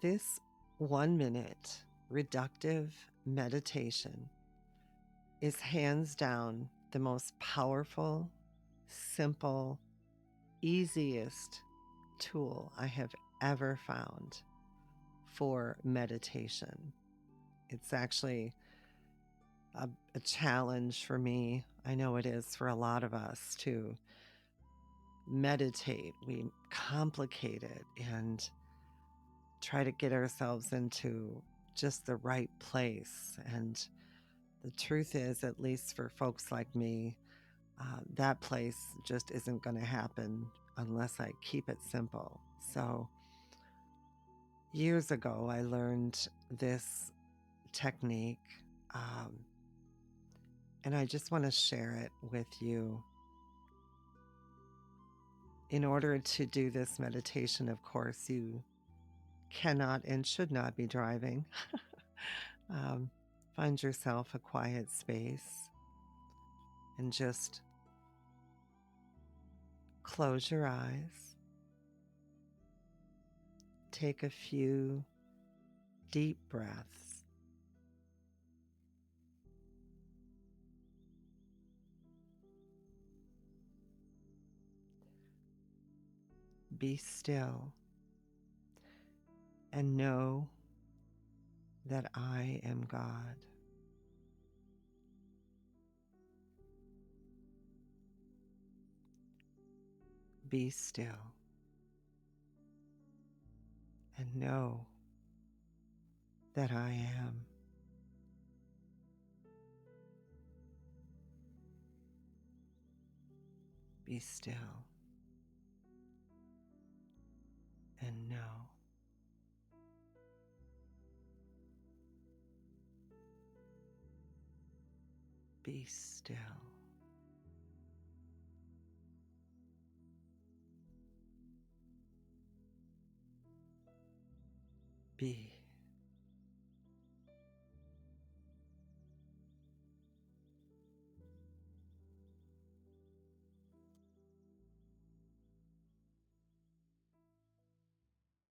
This 1 minute reductive meditation is hands down the most powerful, simple, easiest tool I have ever found for meditation. It's actually a challenge for me. I know it is for a lot of us to meditate. We complicate it and try to get ourselves into just the right place. And the truth is, at least for folks like me, that place just isn't going to happen unless I keep it simple. So years ago, I learned this technique, um, and I just want to share it with you. In order to do this meditation, of course, you cannot and should not be driving. um, find yourself a quiet space and just close your eyes. Take a few deep breaths. Be still and know that I am God. Be still and know that I am. Be still and know. Be still. Be